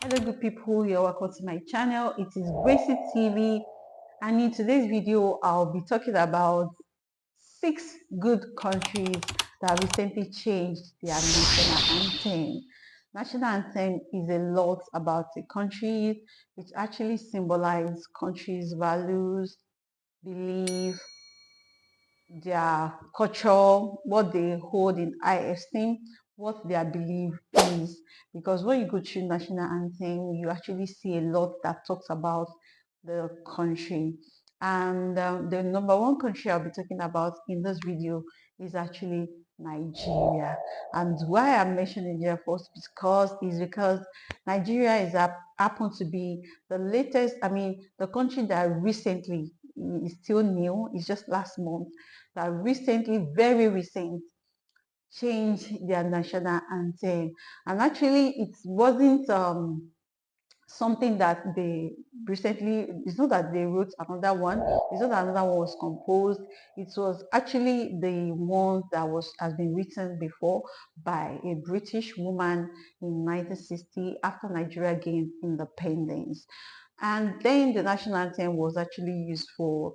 Hello good people, you're welcome to my channel. It is Gracie TV, and in today's video I'll be talking about 6 good countries that recently changed their national anthem. National anthem is a lot about the country. It actually symbolizes country's values, belief, their culture, what they hold in high esteem, what their belief is. Because when you go through national anthem, you actually see a lot that talks about the country. And the number one country I'll be talking about in this video is actually Nigeria. And why I'm mentioning Nigeria first because Nigeria happen to be the latest, the country that recently is still new, it's just last month that recently, very recent, changed their national anthem. And actually, it wasn't something that they recently, it's not that they wrote another one, it's not that another one was composed. It was actually the one that has been written before by a British woman in 1960 after Nigeria gained independence. And then the national anthem was actually used for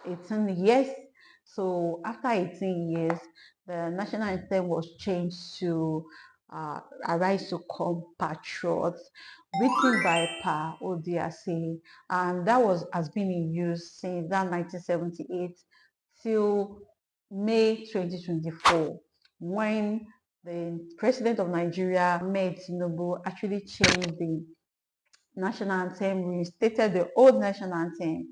18 years. So after 18 years, the national anthem was changed to Arise to Come Patriots, written by Pa Odiase, and that has been in use since that 1978 till May 2024, when the president of Nigeria, Ahmed Tinubu, actually changed the national anthem, reinstated the old national anthem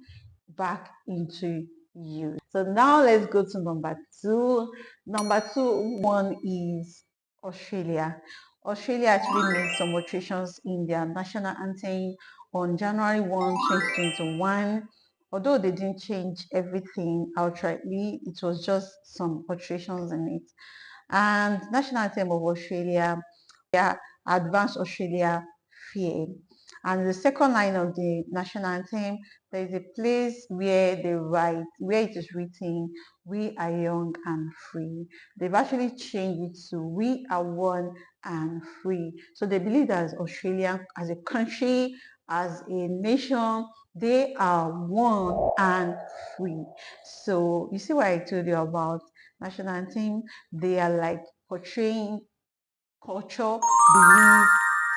back into use. So now let's go to number two. Number two one is Australia. Australia actually made some alterations in their national anthem on January 1, 2021. Although they didn't change everything outrightly, it was just some alterations in it. And national anthem of Australia, yeah, Advanced Australia Fair. And the second line of the national anthem, there is a place where they write, where it is written, we are young and free. They've actually changed it to we are one and free. So they believe that as Australia, as a country, as a nation, they are one and free. So you see what I told you about national anthem? They are like portraying culture, belief,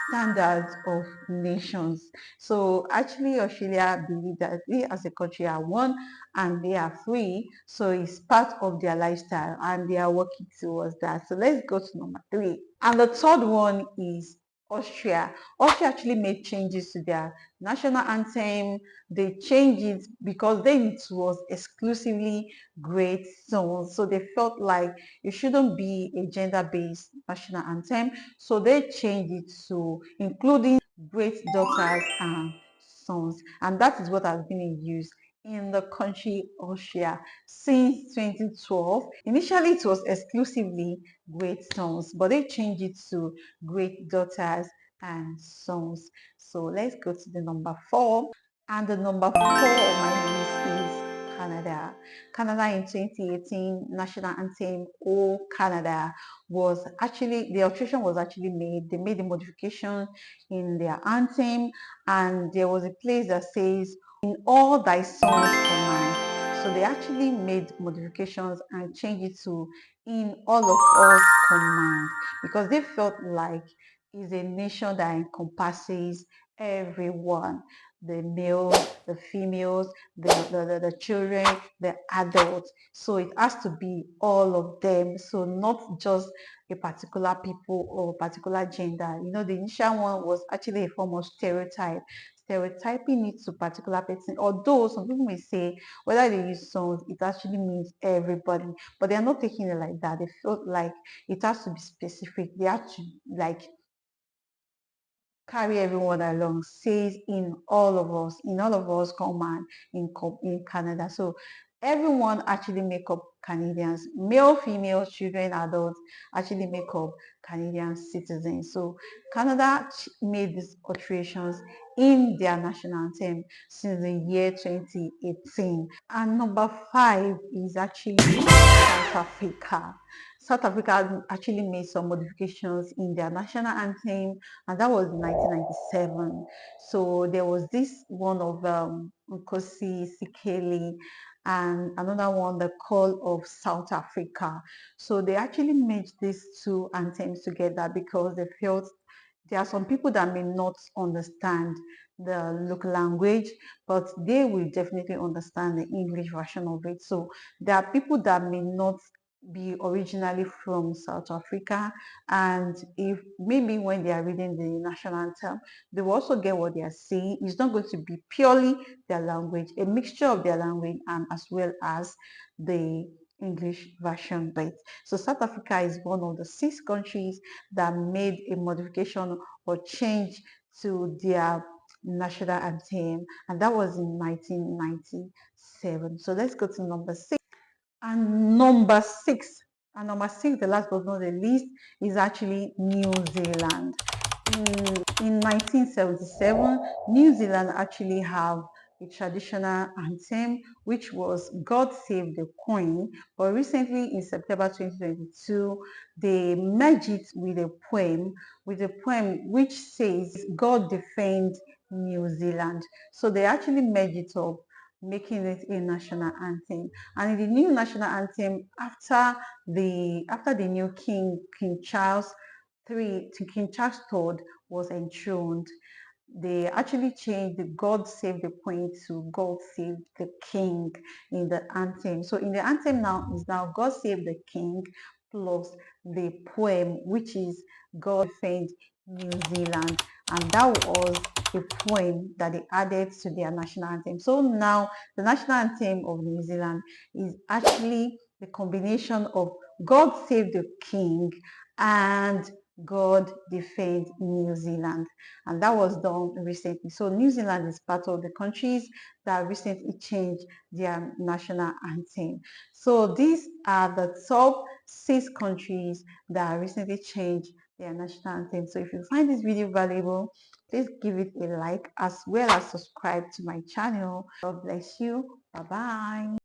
standards of nations. So actually Australia believe that we as a country are one and they are free. So it's part of their lifestyle and they are working towards that. So let's go to number three. And the third one is Austria. Austria actually made changes to their national anthem. They changed it because then it was exclusively great songs. So they felt like it shouldn't be a gender-based national anthem. So they changed it to including great daughters and sons. And that is what has been in use in the country Austria since 2012. Initially, it was exclusively great sons, but they changed it to great daughters and sons. So let's go to the number four. And the number four on my list is Canada. Canada in 2018 national anthem, Oh Canada, was actually, the alteration was actually made. They made a modification in their anthem, and there was a place that says, in all thy songs command. So they actually made modifications and changed it to in all of us command, because they felt like it's a nation that encompasses everyone, the males, the females, the children, the adults. So it has to be all of them. So not just a particular people or particular gender. You know, the initial one was actually a form of stereotyping it to particular person. Although some people may say whether they use songs, it actually means everybody, but they are not taking it like that. They felt like it has to be specific. They have to like carry everyone along, says in all of us command in Canada. So everyone actually make up Canadians, male, female, children, adults actually make up Canadian citizens. So Canada made these alterations in their national anthem since the year 2018. And number five is actually South Africa. South Africa actually made some modifications in their national anthem, and that was in 1997. So there was this one of Nkosi Sikeli and another one, the Call of South Africa. So they actually merged these two anthems together because they felt there are some people that may not understand the local language, but they will definitely understand the English version of it. So there are people that may not be originally from South Africa, and if maybe when they are reading the national anthem, they will also get what they are saying. It's not going to be purely their language, a mixture of their language and as well as the English version. Right. So South Africa is one of the 6 countries that made a modification or change to their national anthem, and that was in 1997. So let's go to number 6. And number six, the last but not the least, is actually New Zealand. In 1977, New Zealand actually have a traditional anthem, which was God Save the Queen. But recently, in September 2022, they merged it with a poem which says God Defend New Zealand. So they actually merged it up, making it a national anthem. And in the new national anthem, after the new King Charles III was enthroned, they actually changed the God Save the Queen to God Save the King in the anthem. So in the anthem now is now God Save the King plus the poem, which is God Defend New Zealand. And that was a poem that they added to their national anthem. So now the national anthem of New Zealand is actually the combination of God Save the King and God Defend New Zealand, and that was done recently. So New Zealand is part of the countries that recently changed their national anthem. So these are the top 6 countries that recently changed their national anthem. So if you find this video valuable, please give it a like as well as subscribe to my channel. God bless you. Bye bye.